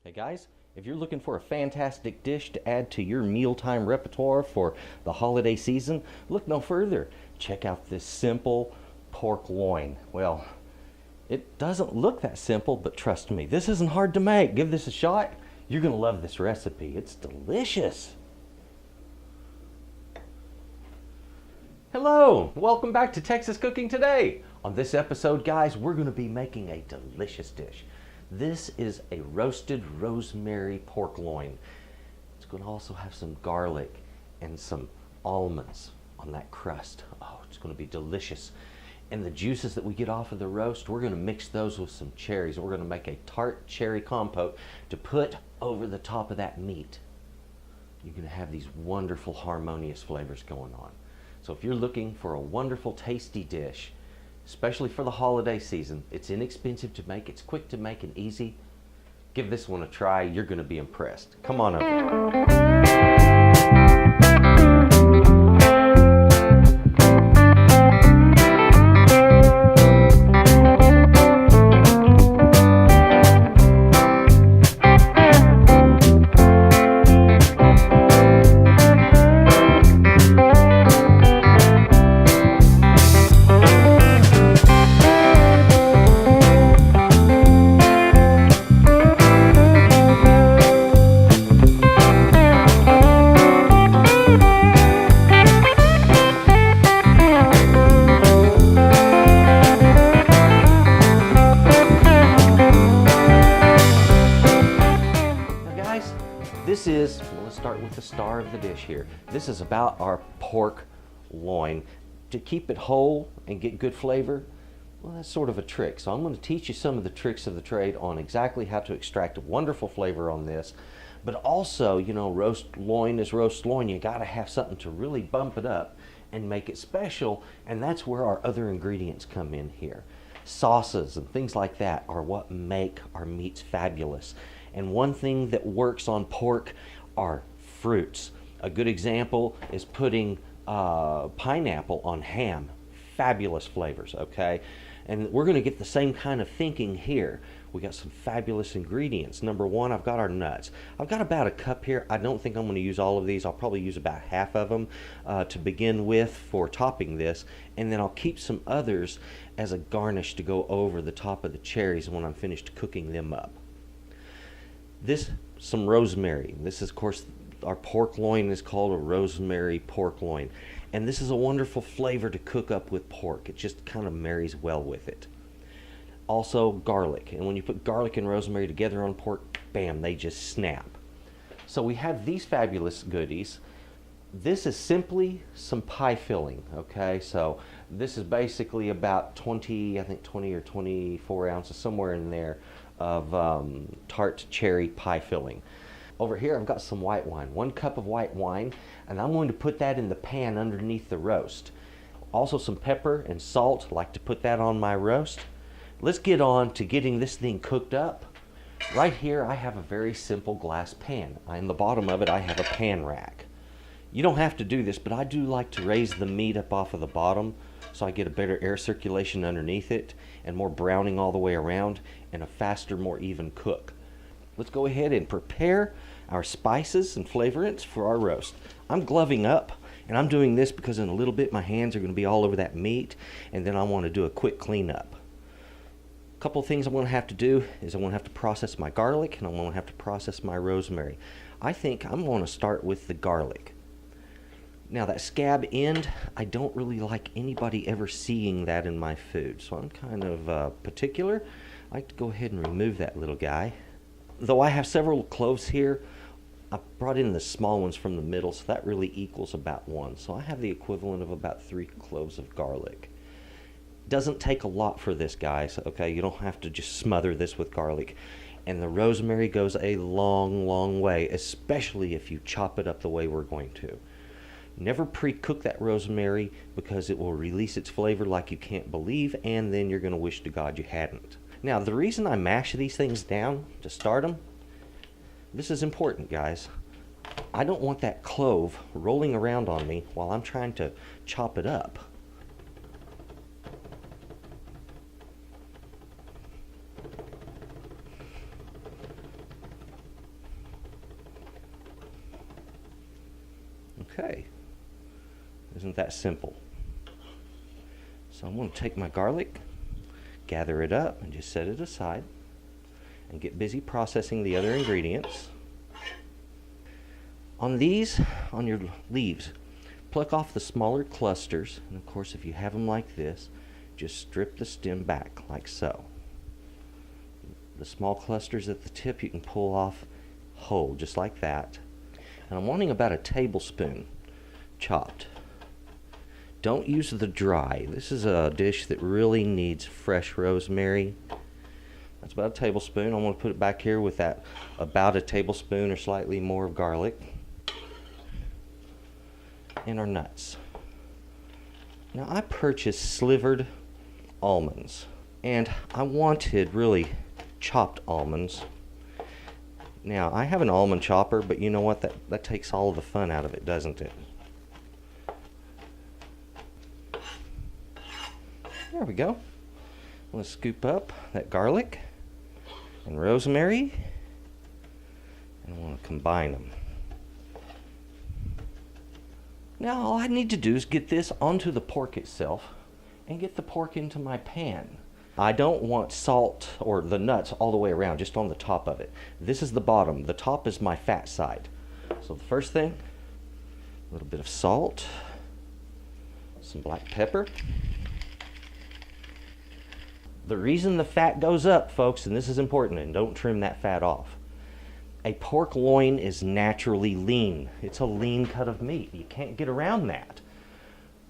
Hey guys, if you're looking for a fantastic dish to add to your mealtime repertoire for the holiday season, look no further. Check out this simple pork loin. Well, it doesn't look that simple, but trust me, this isn't hard to make. Give this a shot. You're going to love this recipe. It's delicious. Hello, welcome back to Texas Cooking Today. On this episode, guys, we're going to be making a delicious dish. This is a roasted rosemary pork loin. It's going to also have some garlic and some almonds on that crust. Oh, it's going to be delicious. And the juices that we get off of the roast, we're going to mix those with some cherries. We're going to make a Tart Cherry Compote to put over the top of that meat. You're going to have these wonderful harmonious flavors going on. So if you're looking for a wonderful, tasty dish, especially for the holiday season, it's inexpensive to make, it's quick to make and easy. Give this one a try. You're going to be impressed. Come on over. Let's start with the star of the dish here. This is about our pork loin. To keep it whole and get good flavor, well, that's sort of a trick. So I'm going to teach you some of the tricks of the trade on exactly how to extract a wonderful flavor on this. But also, you know, roast loin is roast loin. You got to have something to really bump it up and make it special. And that's where our other ingredients come in here. Sauces and things like that are what make our meats fabulous. And one thing that works on pork are fruits. A good example is putting pineapple on ham. Fabulous flavors, okay? And we're going to get the same kind of thinking here. We got some fabulous ingredients. Number one, I've got our nuts. I've got about a cup here. I don't think I'm going to use all of these. I'll probably use about half of them to begin with for topping this. And then I'll keep some others as a garnish to go over the top of the cherries when I'm finished cooking them up. Some rosemary. This is, of course, our pork loin is called a rosemary pork loin. And this is a wonderful flavor to cook up with pork. It just kind of marries well with it. Also, garlic. And when you put garlic and rosemary together on pork, bam, they just snap. So we have these fabulous goodies. This is simply some pie filling, okay? So this is basically about 20 or 24 ounces, somewhere in there, of tart cherry pie filling. Over here I've got some white wine, 1 cup of white wine, and I'm going to put that in the pan underneath the roast. Also some pepper and salt, like to put that on my roast. Let's get on to getting this thing cooked up. Right here I have a very simple glass pan. In the bottom of it I have a pan rack. You don't have to do this, but I do like to raise the meat up off of the bottom so I get a better air circulation underneath it and more browning all the way around and a faster, more even cook. Let's go ahead and prepare our spices and flavorants for our roast. I'm gloving up, and I'm doing this because in a little bit my hands are going to be all over that meat, and then I want to do a quick cleanup. A couple of things I'm going to have to do is I'm going to have to process my garlic, and I'm going to have to process my rosemary. I think I'm going to start with the garlic. Now that scab end, I don't really like anybody ever seeing that in my food, so I'm kind of particular. I like to go ahead and remove that little guy. Though I have several cloves here, I brought in the small ones from the middle, so that really equals about 1. So I have the equivalent of about 3 cloves of garlic. Doesn't take a lot for this, guys, okay? You don't have to just smother this with garlic. And the rosemary goes a long, long way, especially if you chop it up the way we're going to. Never pre-cook that rosemary because it will release its flavor like you can't believe, and then you're going to wish to God you hadn't. Now, the reason I mash these things down to start them, this is important, guys. I don't want that clove rolling around on me while I'm trying to chop it up. Okay, isn't that simple? So I'm going to take my garlic, gather it up, and just set it aside, and get busy processing the other ingredients. On these, on your leaves, pluck off the smaller clusters, and of course if you have them like this, just strip the stem back like so. The small clusters at the tip you can pull off whole, just like that. And I'm wanting about a tablespoon chopped. Don't use the dry. This is a dish that really needs fresh rosemary. That's about a tablespoon. I'm going to put it back here with that about a tablespoon or slightly more of garlic. And our nuts. Now I purchased slivered almonds, and I wanted really chopped almonds. Now I have an almond chopper, but you know what, that takes all of the fun out of it, doesn't it? There we go. I'm going to scoop up that garlic and rosemary, and I want to combine them. Now all I need to do is get this onto the pork itself and get the pork into my pan. I don't want salt or the nuts all the way around, just on the top of it. This is the bottom. The top is my fat side. So the first thing, a little bit of salt, some black pepper. The reason the fat goes up, folks, and this is important, and don't trim that fat off. A pork loin is naturally lean. It's a lean cut of meat. You can't get around that.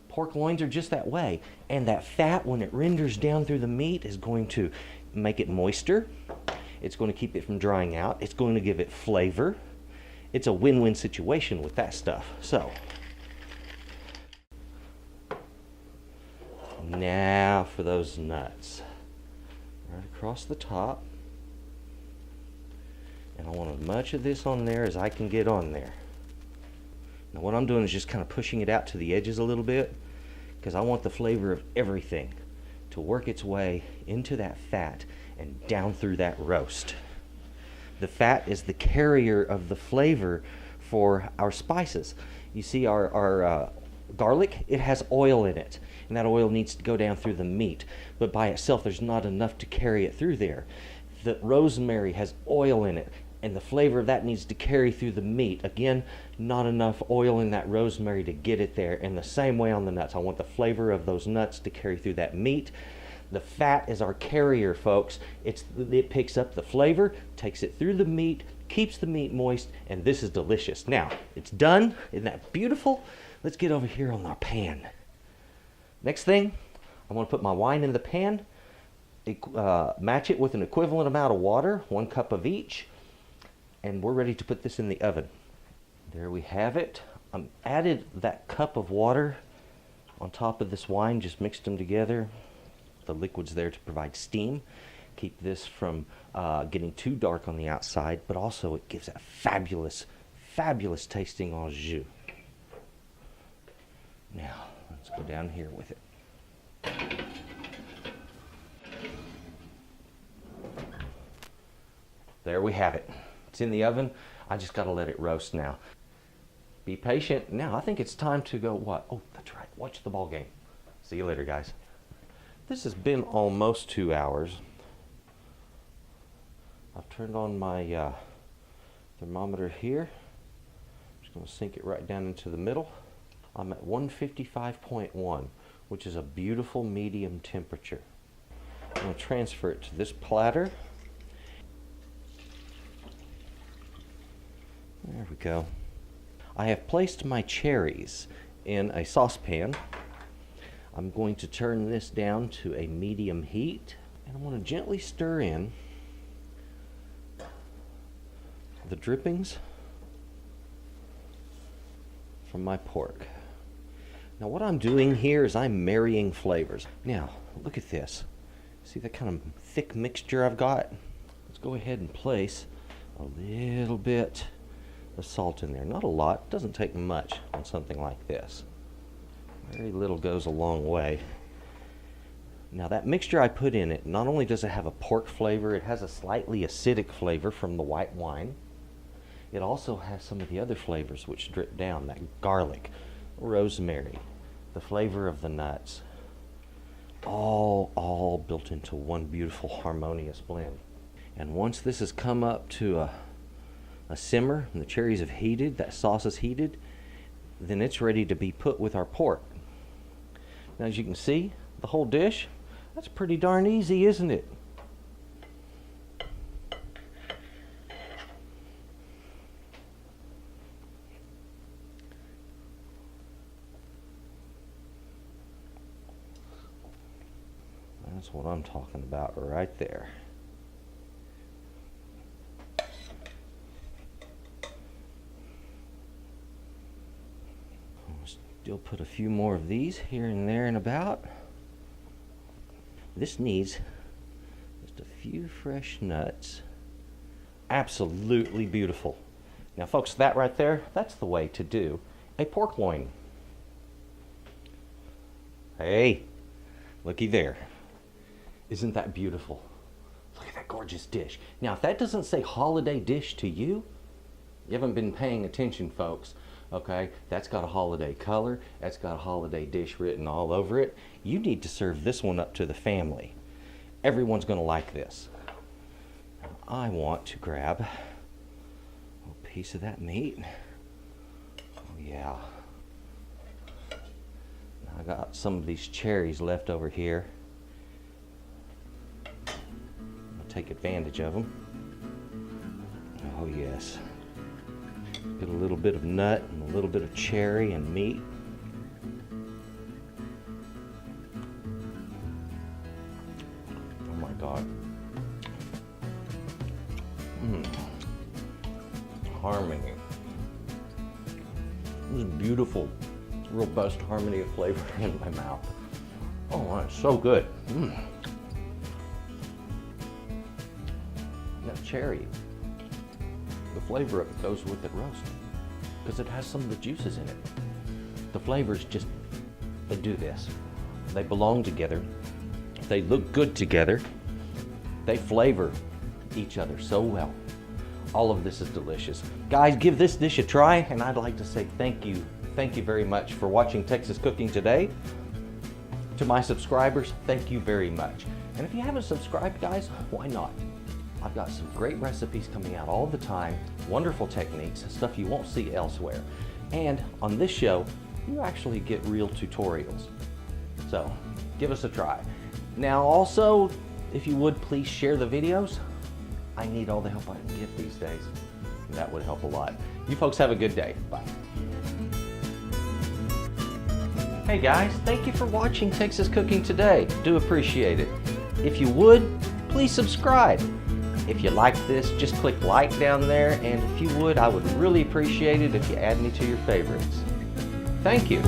Pork loins are just that way. And that fat, when it renders down through the meat, is going to make it moister. It's going to keep it from drying out. It's going to give it flavor. It's a win-win situation with that stuff. So, now for those nuts. Right across the top. And I want as much of this on there as I can get on there. Now what I'm doing is just kind of pushing it out to the edges a little bit, because I want the flavor of everything to work its way into that fat and down through that roast. The fat is the carrier of the flavor for our spices. You see our garlic, it has oil in it, and that oil needs to go down through the meat, but by itself there's not enough to carry it through there. The rosemary has oil in it, and the flavor of that needs to carry through the meat. Again, not enough oil in that rosemary to get it there. And the same way on the nuts. I want the flavor of those nuts to carry through that meat. The fat is our carrier, folks. It picks up the flavor, takes it through the meat, keeps the meat moist, and this is delicious. Now, it's done. Isn't that beautiful? Let's get over here on our pan. Next thing, I'm going to put my wine in the pan. Match it with an equivalent amount of water, 1 cup of each, and we're ready to put this in the oven. There we have it. I added that cup of water on top of this wine, just mixed them together. The liquid's there to provide steam, keep this from getting too dark on the outside, but also it gives a fabulous, fabulous tasting au jus. Now, let's go down here with it. There we have it. It's in the oven. I just got to let it roast now. Be patient. Now I think it's time to go what? Oh, that's right. Watch the ball game. See you later, guys. This has been almost 2 hours. I've turned on my thermometer here. I'm just going to sink it right down into the middle. I'm at 155.1, which is a beautiful medium temperature. I'm going to transfer it to this platter. There we go. I have placed my cherries in a saucepan. I'm going to turn this down to a medium heat, and I'm going to gently stir in the drippings from my pork. Now what I'm doing here is I'm marrying flavors. Now, look at this. See that kind of thick mixture I've got? Let's go ahead and place a little bit of salt in there. Not a lot, doesn't take much on something like this. Very little goes a long way. Now that mixture I put in it, not only does it have a pork flavor, it has a slightly acidic flavor from the white wine. it also has some of the other flavors which drip down, that garlic, rosemary, the flavor of the nuts, all built into one beautiful harmonious blend. And once this has come up to a simmer and the cherries have heated, that sauce is heated, then it's ready to be put with our pork. Now, as you can see, the whole dish, that's pretty darn easy, isn't it? That's what I'm talking about right there. Still put a few more of these here and there and about. This needs just a few fresh nuts. Absolutely beautiful. Now folks, that right there, that's the way to do a pork loin. Hey, looky there. Isn't that beautiful? Look at that gorgeous dish. Now if that doesn't say holiday dish to you, you haven't been paying attention, folks. Okay, that's got a holiday color, that's got a holiday dish written all over it. You need to serve this one up to the family. Everyone's gonna like this. Now, I want to grab a little piece of that meat. Oh yeah. Now, I got some of these cherries left over here. I'll take advantage of them. Oh yes. Get a little bit of nut and a little bit of cherry and meat. Oh my God. Harmony. This is beautiful. Robust harmony of flavor in my mouth. Oh, that's so good. That cherry, the flavor of it goes with it roast because it has some of the juices in it. The flavors just, they do this. They belong together. They look good together. They flavor each other so well. All of this is delicious. Guys, give this dish a try, and I'd like to say thank you. Thank you very much for watching Texas Cooking Today. To my subscribers, thank you very much. And if you haven't subscribed, guys, why not? I've got some great recipes coming out all the time, wonderful techniques, stuff you won't see elsewhere. And on this show, you actually get real tutorials. So give us a try. Now also, if you would please share the videos. I need all the help I can get these days. And that would help a lot. You folks have a good day. Bye. Hey guys, thank you for watching Texas Cooking Today. Do appreciate it. If you would, please subscribe. If you like this, just click like down there, and if you would, I would really appreciate it if you add me to your favorites. Thank you.